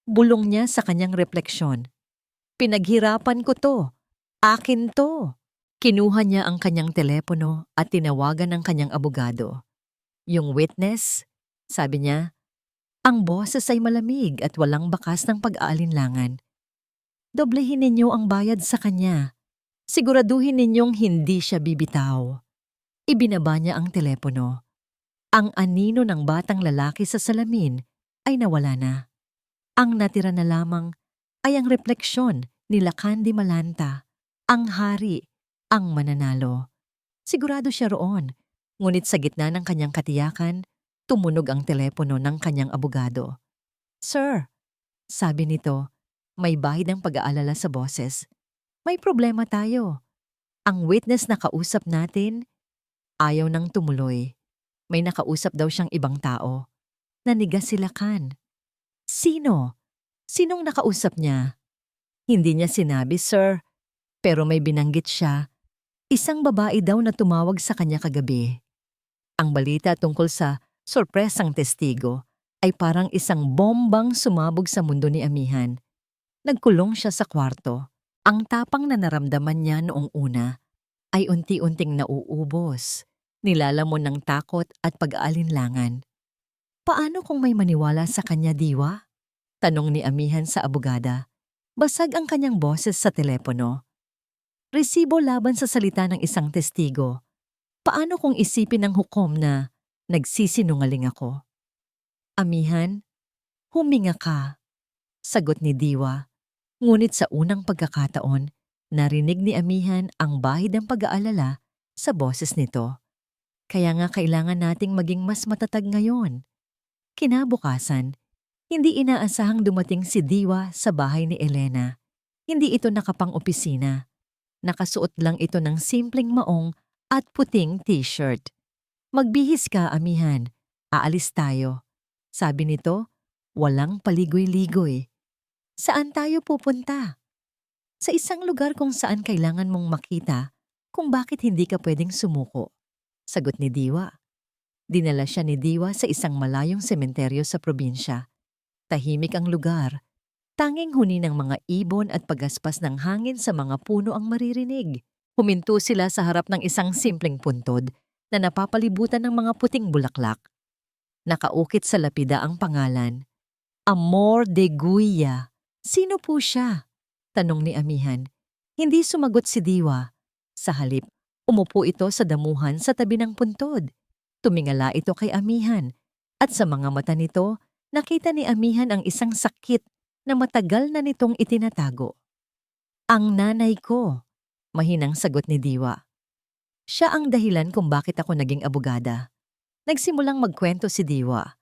Bulong niya sa kanyang refleksyon. Pinaghirapan ko to. Akin to. Kinuha niya ang kanyang telepono at tinawagan ng kanyang abogado. Yung witness, sabi niya, ang boses ay malamig at walang bakas ng pag-aalinlangan. Doblehin ninyo ang bayad sa kanya. Siguraduhin ninyong hindi siya bibitaw. Ibinaba niya ang telepono. Ang anino ng batang lalaki sa salamin ay nawala na. Ang natira na lamang ay ang refleksyon ni Lakan Di Malanta, ang hari, ang mananalo. Sigurado siya roon, Ngunit sa gitna ng kanyang katiyakan, tumunog ang telepono ng kanyang abogado. "Sir," sabi nito, may bahid ng pag-aalala sa boses. "May problema tayo. Ang witness na kausap natin, ayaw nang tumuloy. May nakausap daw siyang ibang tao. Nanigas-silakan." "Sino? Sinong nakausap niya?" "Hindi niya sinabi, sir. Pero may binanggit siya. Isang babae daw na tumawag sa kanya kagabi." Ang balita tungkol sa sorpresang testigo ay parang isang bombang sumabog sa mundo ni Amihan. Nagkulong siya sa kwarto. Ang tapang na naramdaman niya noong una ay unti-unting nauubos, nilalamon ng takot at pag-aalinlangan. "Paano kung may maniwala sa kanya, Diwa?" tanong ni Amihan sa abogada. Basag ang kanyang boses sa telepono. "Resibo laban sa salita ng isang testigo. Paano kung isipin ng hukom na nagsisinungaling ako?" "Amihan, huminga ka," sagot ni Diwa. Ngunit sa unang pagkakataon, narinig ni Amihan ang bahid ng pag-aalala sa boses nito. "Kaya nga kailangan nating maging mas matatag ngayon." Kinabukasan, hindi inaasahang dumating si Diwa sa bahay ni Elena. Hindi ito nakapang-opisina. Nakasuot lang ito ng simpleng maong at puting t-shirt. "Magbihis ka, Amihan. Aalis tayo." Sabi nito, walang paligoy-ligoy. "Saan tayo pupunta?" "Sa isang lugar kung saan kailangan mong makita kung bakit hindi ka pwedeng sumuko," sagot ni Diwa. Dinala siya ni Diwa sa isang malayong sementeryo sa probinsya. Tahimik ang lugar. Tanging huni ng mga ibon at pagaspas ng hangin sa mga puno ang maririnig. Huminto sila sa harap ng isang simpleng puntod na napapalibutan ng mga puting bulaklak. Nakaukit sa lapida ang pangalan, Amor de Guia. "Sino po siya?" tanong ni Amihan. Hindi sumagot si Diwa. Sa halip, umupo ito sa damuhan sa tabi ng puntod. Tumingala ito kay Amihan at sa mga mata nito, nakita ni Amihan ang isang sakit na matagal na nitong itinatago. "Ang nanay ko," mahinang sagot ni Diwa. Siya ang dahilan kung bakit ako naging abogada. Nagsimulang magkwento si Diwa.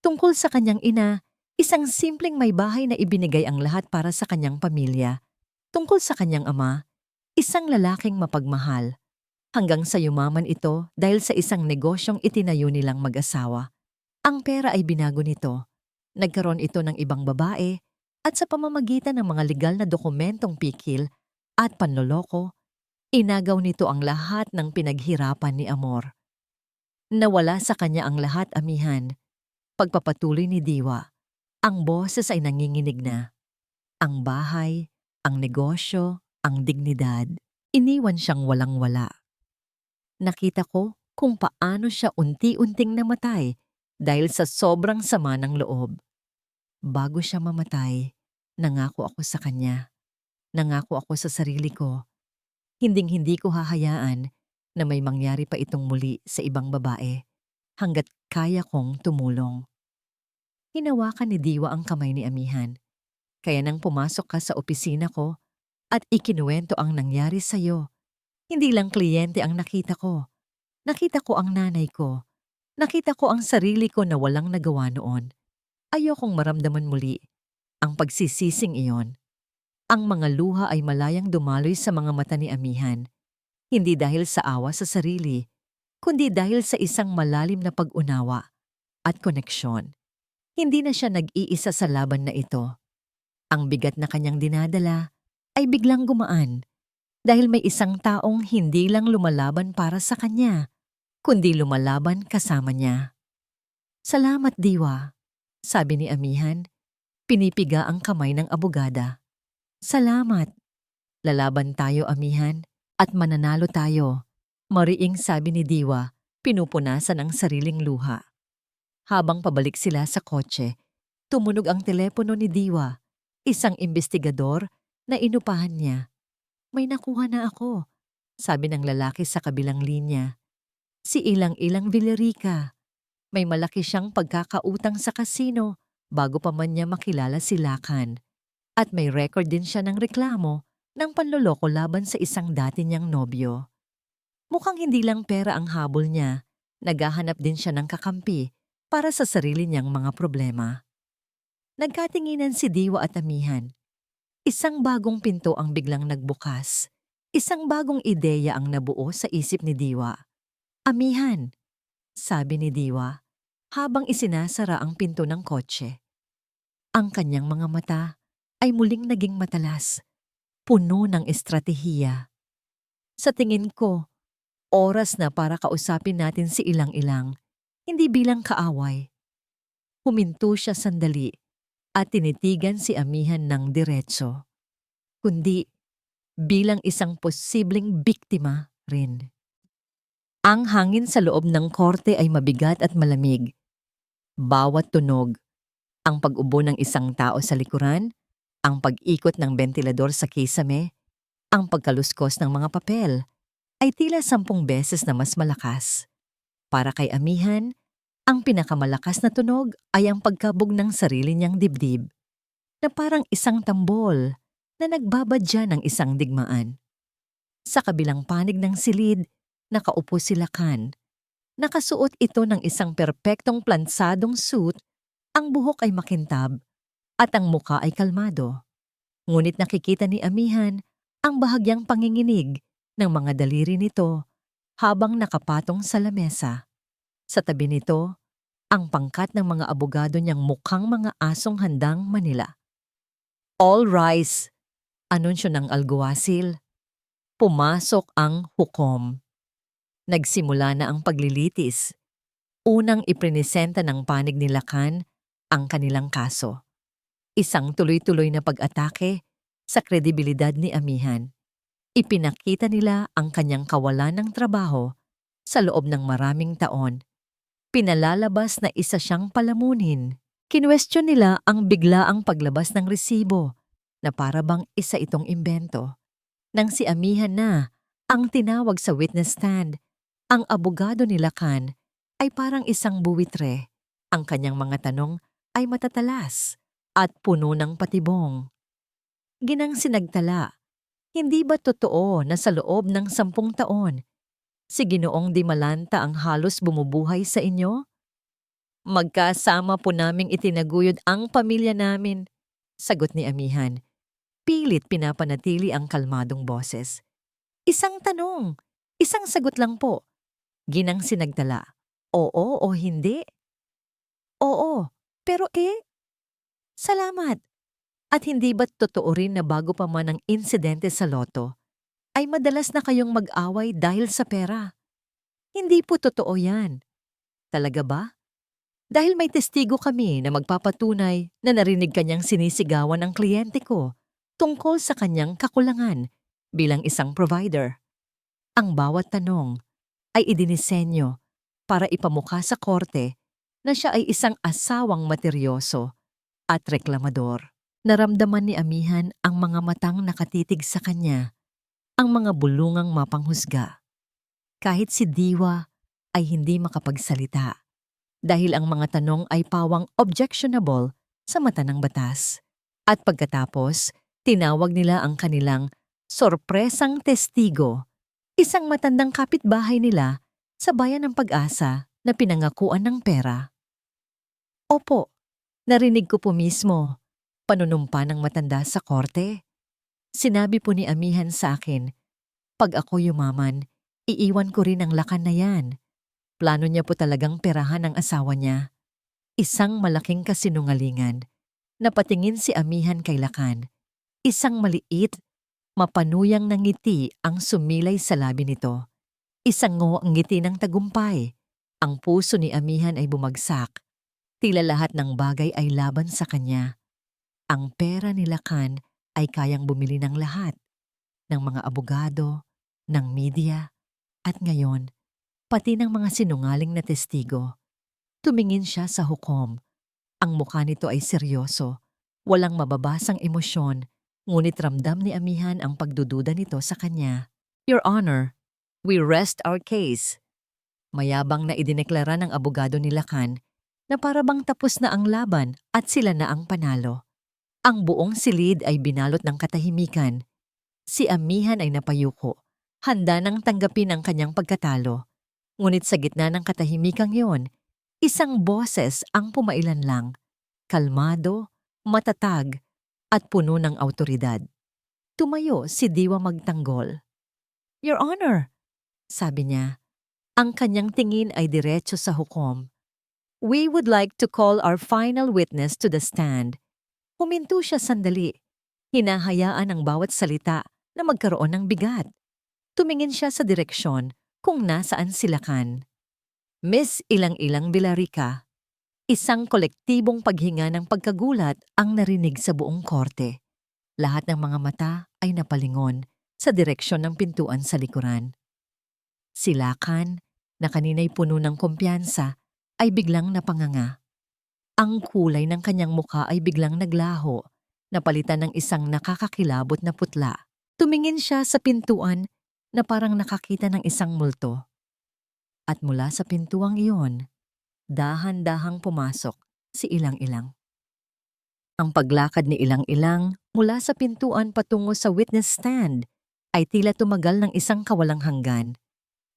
Tungkol sa kanyang ina, isang simpleng may bahay na ibinigay ang lahat para sa kanyang pamilya. Tungkol sa kanyang ama, isang lalaking mapagmahal. Hanggang sa yumaman ito dahil sa isang negosyong itinayo nilang mag-asawa. Ang pera ay binago nito. Nagkaroon ito ng ibang babae at sa pamamagitan ng mga legal na dokumentong pikil at panloloko, inagaw nito ang lahat ng pinaghirapan ni Amor. Nawala sa kanya ang lahat, Amihan. Pagpapatuloy ni Diwa, ang boses ay nanginginig na. Ang bahay, ang negosyo, ang dignidad, iniwan siyang walang-wala. Nakita ko kung paano siya unti-unting namatay dahil sa sobrang sama ng loob. Bago siya mamatay, nangako ako sa kanya. Nangako ako sa sarili ko. Hinding-hindi ko hahayaan na may mangyari pa itong muli sa ibang babae hanggat kaya kong tumulong. Hinawakan ni Diwa ang kamay ni Amihan. Kaya nang pumasok ka sa opisina ko at ikinuwento ang nangyari sa'yo, hindi lang kliyente ang nakita ko. Nakita ko ang nanay ko. Nakita ko ang sarili ko na walang nagawa noon. Ayokong maramdaman muli ang pagsisising iyon. Ang mga luha ay malayang dumaloy sa mga mata ni Amihan. Hindi dahil sa awa sa sarili, kundi dahil sa isang malalim na pag-unawa at koneksyon. Hindi na siya nag-iisa sa laban na ito. Ang bigat na kanyang dinadala ay biglang gumaan dahil may isang taong hindi lang lumalaban para sa kanya, kundi lumalaban kasama niya. "Salamat, Diwa," sabi ni Amihan. Pinipiga ang kamay ng abogada. "Salamat. Lalaban tayo, Amihan, at mananalo tayo," mariing sabi ni Diwa, pinupunasan ang sariling luha. Habang pabalik sila sa kotse, tumunog ang telepono ni Diwa, isang investigador na inupahan niya. "May nakuha na ako," sabi ng lalaki sa kabilang linya. "Si Ilang-Ilang Villarica. May malaki siyang pagkakautang sa kasino bago pa man niya makilala si Lakan. At may record din siya ng reklamo ng panloloko laban sa isang dati niyang nobyo. Mukhang hindi lang pera ang habol niya, Naghahanap din siya ng kakampi para sa sarili niyang mga problema. Nagkatinginan si Diwa at Amihan. Isang bagong pinto ang biglang nagbukas. Isang bagong ideya ang nabuo sa isip ni Diwa. Amihan, sabi ni Diwa, habang isinasara ang pinto ng kotse. Ang kanyang mga mata ay muling naging matalas, puno ng estratehiya. Sa tingin ko, oras na para kausapin natin si ilang-ilang, hindi bilang kaaway. Huminto siya sandali at tinitigan si Amihan ng diretso, kundi bilang isang posibleng biktima rin. Ang hangin sa loob ng korte ay mabigat at malamig. Bawat tunog, ang pag-ubo ng isang tao sa likuran, ang pag-ikot ng bentilador sa kisame, ang pagkaluskos ng mga papel, ay tila 10 beses na mas malakas. Para kay Amihan, ang pinakamalakas na tunog ay ang pagkabog ng sarili niyang dibdib, na parang isang tambol na nagbabadya ng isang digmaan. Sa kabilang panig ng silid, nakaupo si Lakan. Nakasuot ito ng isang perpektong plansadong suit, ang buhok ay makintab at ang muka ay kalmado. Ngunit nakikita ni Amihan ang bahagyang panginginig ng mga daliri nito habang nakapatong sa lamesa. Sa tabi nito, ang pangkat ng mga abogado niyang mukhang mga asong handang manila. All rise, anunsyo ng alguasil. Pumasok ang hukom. Nagsimula na ang paglilitis. Unang iprinisenta ng panig ni Lakan ang kanilang kaso. Isang tuloy-tuloy na pag-atake sa kredibilidad ni Amihan. Ipinakita nila ang kanyang kawalan ng trabaho sa loob ng maraming taon. Pinalalabas na isa siyang palamunin. Kinwestiyon nila ang biglaang paglabas ng resibo na para bang isa itong imbento. Nang si Amihan na ang tinawag sa witness stand, ang abogado ni Lakan ay parang isang buwitre. Ang kanyang mga tanong ay matatalas at puno ng patibong. Ginang sinagtala, hindi ba totoo na sa loob ng 10 taon, si Ginoong Dimalanta ang halos bumubuhay sa inyo? Magkasama po naming itinaguyod ang pamilya namin, sagot ni Amihan. Pilit pinapanatili ang kalmadong boses. Isang tanong, isang sagot lang po. Ginang sinagtala, oo o hindi? Oo, pero salamat. At hindi ba't totoo rin na bago pa man ang insidente sa loto, ay madalas na kayong mag-away dahil sa pera? Hindi po totoo yan. Talaga ba? Dahil may testigo kami na magpapatunay na narinig kanyang sinisigawan ang kliyente ko tungkol sa kanyang kakulangan bilang isang provider. Ang bawat tanong ay idinisenyo para ipamukha sa korte na siya ay isang asawang materyoso at reklamador. Naramdaman ni Amihan ang mga matang nakatitig sa kanya, ang mga bulungang mapanghusga. Kahit si Diwa ay hindi makapagsalita dahil ang mga tanong ay pawang objectionable sa mata ng batas. At pagkatapos, tinawag nila ang kanilang sorpresang testigo, isang matandang kapitbahay nila sa bayan ng Pag-asa na pinangakuan ng pera. Opo, narinig ko po mismo, panunumpa ng matanda sa korte. Sinabi po ni Amihan sa akin, pag ako yumaman, iiwan ko rin ang Lakan na yan. Plano niya po talagang perahan ang asawa niya. Isang malaking kasinungalingan. Napatingin si Amihan kay Lakan. Isang maliit, mapanuyang na ngiti ang sumilay sa labi nito. Isang ang ngiti ng tagumpay. Ang puso ni Amihan ay bumagsak. Tila lahat ng bagay ay laban sa kanya. Ang pera ni Lakan ay kayang bumili ng lahat. Ng mga abogado, ng media, at ngayon, pati ng mga sinungaling na testigo. Tumingin siya sa hukom. Ang mukha nito ay seryoso. Walang mababasang emosyon, ngunit ramdam ni Amihan ang pagdududa nito sa kanya. Your Honor, we rest our case. Mayabang na idineklara ng abogado ni Lakan na para bang tapos na ang laban at sila na ang panalo. Ang buong silid ay binalot ng katahimikan. Si Amihan ay napayuko, handa nang tanggapin ang kanyang pagkatalo. Ngunit sa gitna ng katahimikang yon, isang boses ang pumailan lang, kalmado, matatag, at puno ng awtoridad. Tumayo si Diwa Magtanggol. "Your Honor," sabi niya. Ang kanyang tingin ay diretso sa hukom. "We would like to call our final witness to the stand." Huminto siya sandali. Hinahayaan ang bawat salita na magkaroon ng bigat. Tumingin siya sa direksyon kung nasaan sila kan. Miss Ilang-Ilang Villarrica. Isang kolektibong paghinga ng pagkagulat ang narinig sa buong korte. Lahat ng mga mata ay napalingon sa direksyon ng pintuan sa likuran. Si Lakan, na kanina'y puno ng kumpiyansa, ay biglang napanganga. Ang kulay ng kanyang mukha ay biglang naglaho, napalitan ng isang nakakakilabot na putla. Tumingin siya sa pintuan na parang nakakita ng isang multo. At mula sa pintuang iyon, dahan-dahang pumasok si Ilang-Ilang. Ang paglakad ni Ilang-Ilang mula sa pintuan patungo sa witness stand ay tila tumagal ng isang kawalang hanggan.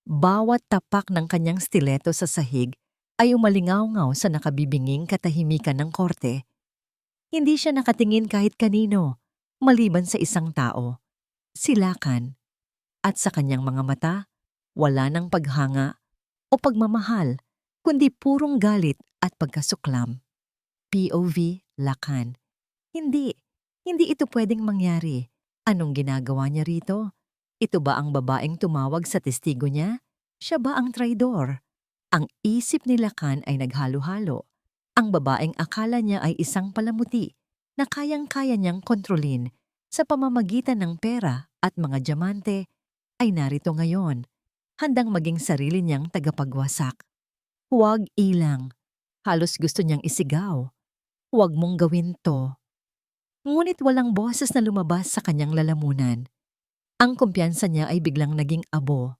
Bawat tapak ng kanyang stiletto sa sahig ay umalingaw-ngaw sa nakabibinging katahimikan ng korte. Hindi siya nakatingin kahit kanino, maliban sa isang tao, si Lakan. At sa kanyang mga mata, wala ng paghanga o pagmamahal, kundi purong galit at pagkasuklam. POV Lakan. Hindi ito pwedeng mangyari. Anong ginagawa niya rito? Ito ba ang babaeng tumawag sa testigo niya? Siya ba ang traidor? Ang isip ni Lakan ay naghalo-halo. Ang babaeng akala niya ay isang palamuti na kayang-kaya niyang kontrolin sa pamamagitan ng pera at mga diamante ay narito ngayon, handang maging sarili niyang tagapagwasak. "Huwag, Ilang." Halos gusto niyang isigaw. "Huwag mong gawin to." Ngunit walang boses na lumabas sa kanyang lalamunan. Ang kumpiyansa niya ay biglang naging abo.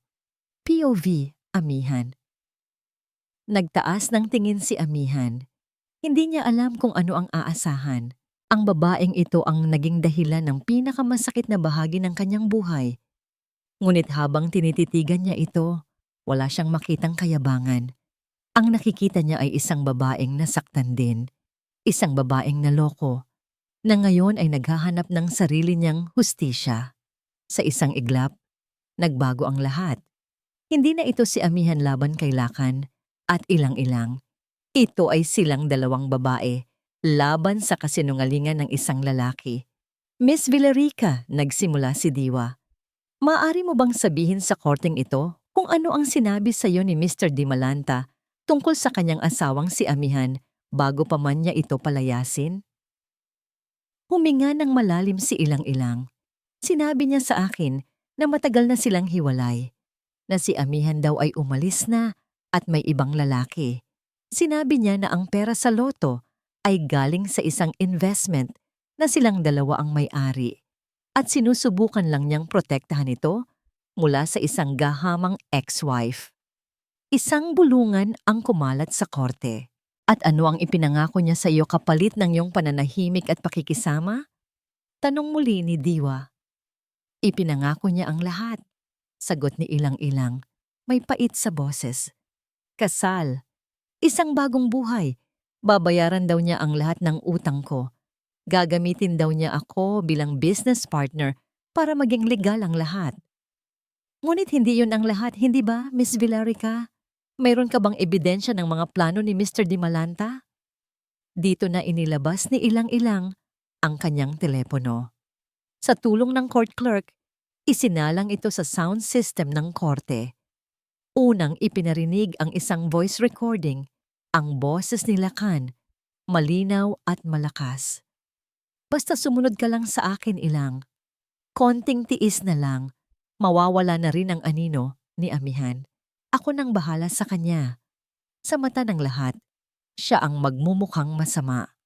POV Amihan. Nagtaas ng tingin si Amihan. Hindi niya alam kung ano ang aasahan. Ang babaeng ito ang naging dahilan ng pinakamasakit na bahagi ng kanyang buhay. Ngunit habang tinititigan niya ito, wala siyang makitang kayabangan. Ang nakikita niya ay isang babaeng nasaktan din. Isang babaeng naloko, na ngayon ay naghahanap ng sarili niyang hustisya. Sa isang iglap, nagbago ang lahat. Hindi na ito si Amihan laban kay Lakan at Ilang-Ilang. Ito ay silang dalawang babae laban sa kasinungalingan ng isang lalaki. "Miss Villarrica," nagsimula si Diwa. "Maaari mo bang sabihin sa korteng ito kung ano ang sinabi sa iyo ni Mr. Dimalanta tungkol sa kanyang asawang si Amihan bago pa man niya ito palayasin?" Huminga ng malalim si Ilang-Ilang. Sinabi niya sa akin na matagal na silang hiwalay, na si Amihan daw ay umalis na at may ibang lalaki. Sinabi niya na ang pera sa loto ay galing sa isang investment na silang dalawa ang may-ari at sinusubukan lang niyang protektahan ito mula sa isang gahamang ex-wife. Isang bulungan ang kumalat sa korte. "At ano ang ipinangako niya sa iyo kapalit ng iyong pananahimik at pakikisama?" Tanong muli ni Diwa. "Ipinangako niya ang lahat," sagot ni Ilang-Ilang. May pait sa boses. "Kasal. Isang bagong buhay. Babayaran daw niya ang lahat ng utang ko. Gagamitin daw niya ako bilang business partner para maging legal ang lahat." Ngunit hindi yun ang lahat, hindi ba, Miss Villarrica? Mayroon ka bang ebidensya ng mga plano ni Mr. Dimalanta? Dito na inilabas ni Ilang-Ilang ang kanyang telepono. Sa tulong ng court clerk, isinalang ito sa sound system ng korte. Unang ipinarinig ang isang voice recording, ang boses ni Lakan, malinaw at malakas. "Basta sumunod ka lang sa akin, Ilang. Konting tiis na lang, mawawala na rin ang anino ni Amihan. Ako nang bahala sa kanya." Sa mata ng lahat, siya ang magmumukhang masama.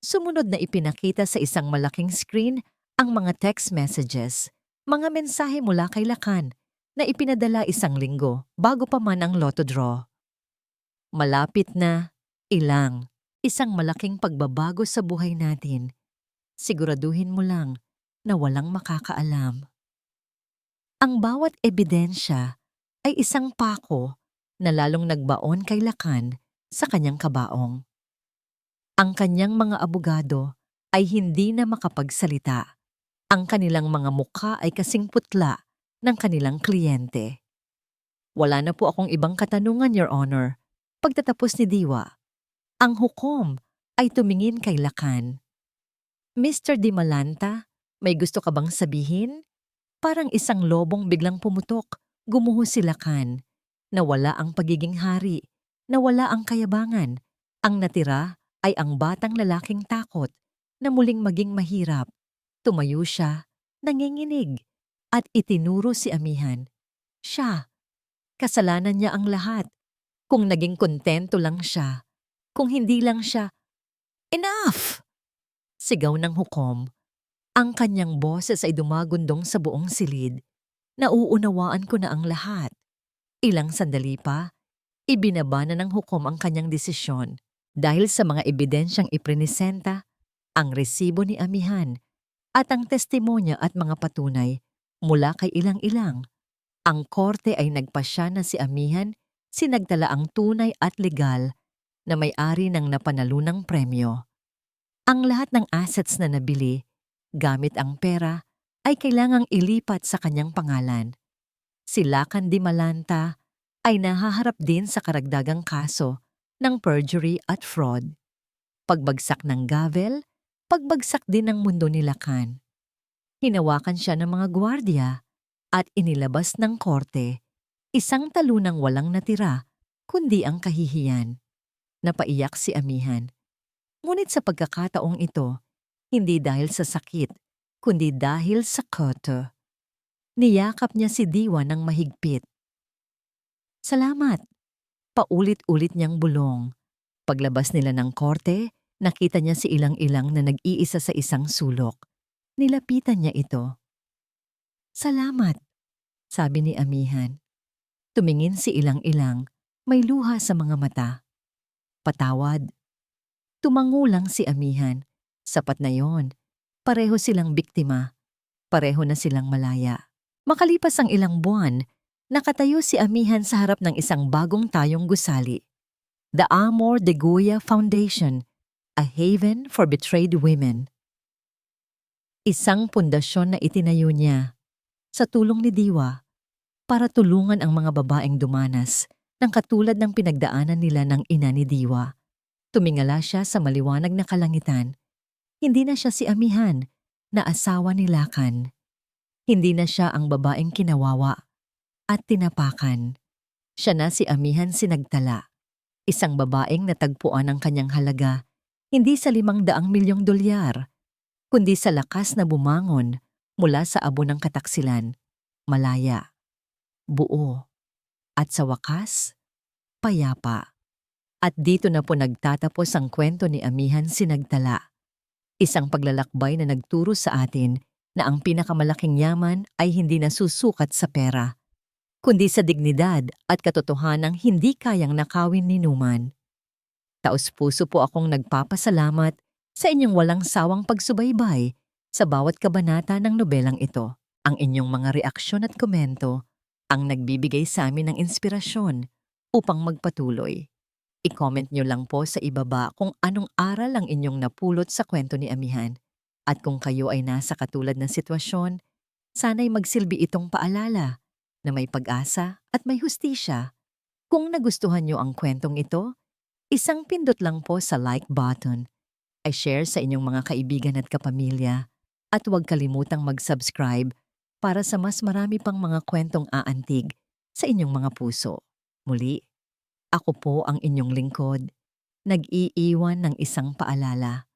Sumunod na ipinakita sa isang malaking screen ang mga text messages, mga mensahe mula kay Lakan na ipinadala isang linggo bago pa man ang lotto draw. "Malapit na, Ilang. Isang malaking pagbabago sa buhay natin. Siguraduhin mo lang na walang makakaalam." Ang bawat ebidensya ay isang pako na lalong nagbaon kay Lakan sa kanyang kabaong. Ang kanyang mga abogado ay hindi na makapagsalita. Ang kanilang mga mukha ay kasing putla ng kanilang kliyente. Wala na po akong ibang katanungan, Your Honor. Pagtatapos ni Diwa, ang hukom ay tumingin kay Lakan. Mr. Di Malanta, may gusto ka bang sabihin? Parang isang lobong biglang pumutok, gumuho si Lakan. Nawala ang pagiging hari, nawala ang kayabangan. Ang natira ay ang batang lalaking takot na muling maging mahirap. Tumayo siya, nanginginig, at itinuro si Amihan. Siya, kasalanan niya ang lahat. Kung naging kontento lang siya, kung hindi lang siya, enough! Sigaw ng hukom. Ang kanyang boses ay dumagundong sa buong silid. Nauunawaan ko na ang lahat. Ilang sandali pa, ibinaba na ng hukom ang kanyang desisyon dahil sa mga ebidensyang iprinisenta, ang resibo ni Amihan at ang testimonya at mga patunay mula kay ilang-ilang. Ang korte ay nagpasya na si Amihan sinagtala ang tunay at legal na may-ari ng napanalunang premyo. Ang lahat ng assets na nabili gamit ang pera ay kailangang ilipat sa kanyang pangalan. Si Lakan Di Malanta ay nahaharap din sa karagdagang kaso ng perjury at fraud. Pagbagsak ng gavel, pagbagsak din ng mundo ni Lakan. Hinawakan siya ng mga gwardiya at inilabas ng korte, isang talunang walang natira, kundi ang kahihiyan. Napaiyak si Amihan. Ngunit sa pagkakataong ito, hindi dahil sa sakit, kundi dahil sa koto. Niyakap niya si Diwa ng mahigpit. Salamat! Paulit-ulit niyang bulong. Paglabas nila ng korte, nakita niya si ilang-ilang na nag-iisa sa isang sulok. Nilapitan niya ito. Salamat! Sabi ni Amihan. Tumingin si ilang-ilang, may luha sa mga mata. Patawad. Tumangulang si Amihan. Sapat na yon. Pareho silang biktima. Pareho na silang malaya. Makalipas ang ilang buwan, nakatayo si Amihan sa harap ng isang bagong tayong gusali. The Amor de Goya Foundation, a haven for betrayed women. Isang pundasyon na itinayo niya sa tulong ni Diwa para tulungan ang mga babaeng dumanas ng katulad ng pinagdaanan nila ng ina ni Diwa. Tumingala siya sa maliwanag na kalangitan. Hindi na siya si Amihan na asawa ni Lakan. Hindi na siya ang babaeng kinawawa at tinapakan. Siya na si Amihan Sinagtala, isang babaeng natagpuan ang kanyang halaga hindi sa 500 milyong dolyar, kundi sa lakas na bumangon mula sa abo ng kataksilan, malaya, buo, at sa wakas, payapa. At dito na po nagtatapos ang kwento ni Amihan Sinagtala. Isang paglalakbay na nagturo sa atin na ang pinakamalaking yaman ay hindi nasusukat sa pera, kundi sa dignidad at katotohanang hindi kayang nakawin ni Numan. Taos-puso po akong nagpapasalamat sa inyong walang sawang pagsubaybay sa bawat kabanata ng nobelang ito. Ang inyong mga reaksyon at komento ang nagbibigay sa amin ng inspirasyon upang magpatuloy. I-comment nyo lang po sa ibaba kung anong aral ang inyong napulot sa kwento ni Amihan. At kung kayo ay nasa katulad ng sitwasyon, sana'y magsilbi itong paalala na may pag-asa at may hustisya. Kung nagustuhan nyo ang kwentong ito, isang pindot lang po sa like button, ay share sa inyong mga kaibigan at kapamilya, at huwag kalimutang mag-subscribe para sa mas marami pang mga kwentong aantig sa inyong mga puso. Muli, ako po ang inyong lingkod, nag-iiwan ng isang paalala.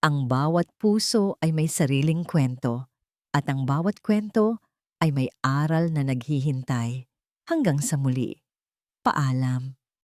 Ang bawat puso ay may sariling kwento, at ang bawat kwento ay may aral na naghihintay. Hanggang sa muli. Paalam.